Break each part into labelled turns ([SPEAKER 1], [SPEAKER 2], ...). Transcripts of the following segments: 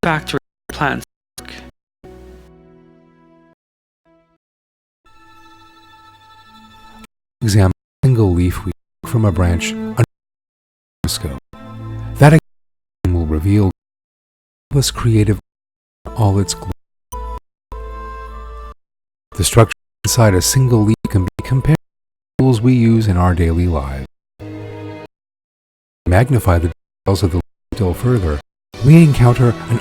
[SPEAKER 1] factory plants.
[SPEAKER 2] Examine a single leaf we took from a branch under a microscope. That examination will reveal countless creative in all its glory. The structure inside a single leaf can be compared to the tools we use in our daily lives. To magnify the details of the leaf still further, we encounter an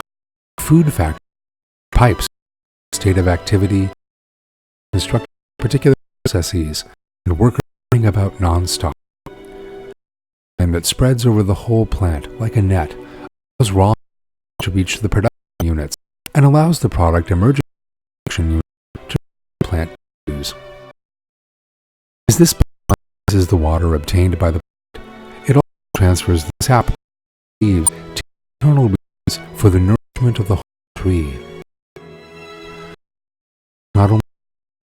[SPEAKER 2] food factory, pipes, state of activity, instruct particular processes, and workers running about non-stop. And that spreads over the whole plant like a net, allows raw to reach the production units, and allows the product emerging from the production unit to plant use. As this plant uses the water obtained by the plant, it also transfers the sap leaves to internal roots for the nourishment of the whole tree. Not only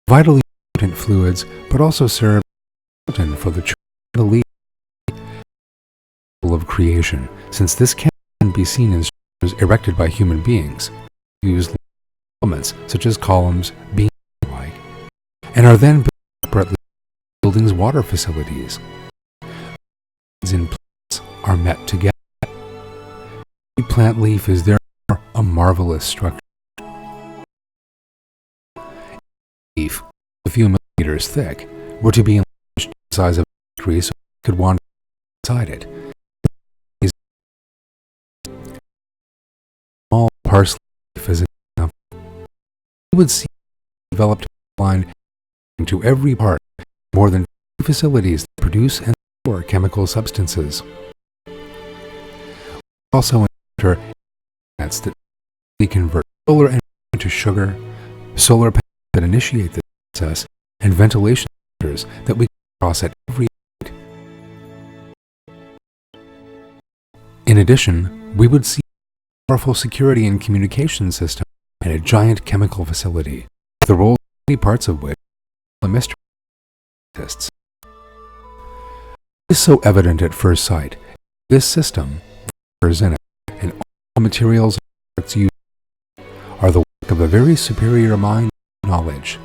[SPEAKER 2] vitally important fluids, but also serve as a for the tree and the leaf of creation, since this can be seen in structures erected by human beings, use elements such as columns, beams, and like, and are then built separately in buildings' water facilities. In plants are met together. The plant leaf is therefore a marvelous structure. A leaf, a few millimeters thick, were to be enlarged to the size of a tree so it could wander inside it. Small parsley leaf as an example. You would see developed line into every part, more than 2 facilities that produce and store chemical substances. We also encounter plants that convert solar energy into sugar, solar panels that initiate this process, and ventilation filters that we come across at every site. In addition, we would see a powerful security and communication system and a giant chemical facility, the roles of many parts of which are a mystery to scientists. It is so evident at first sight. This system, factors in it, and all materials and products used are the work of a very superior mind and knowledge.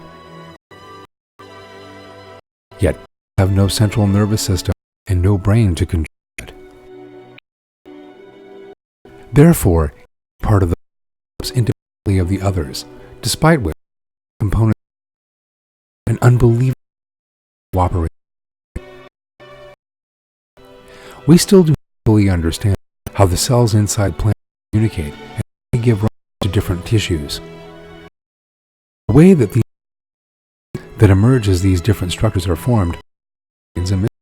[SPEAKER 2] Yet have no central nervous system and no brain to control it. Therefore, part of the independently of the others, despite which components an unbelievable cooperation. We still do not fully understand how the cells inside plants communicate and give rise to different tissues. The way that emerge as these different structures are formed is a mystery.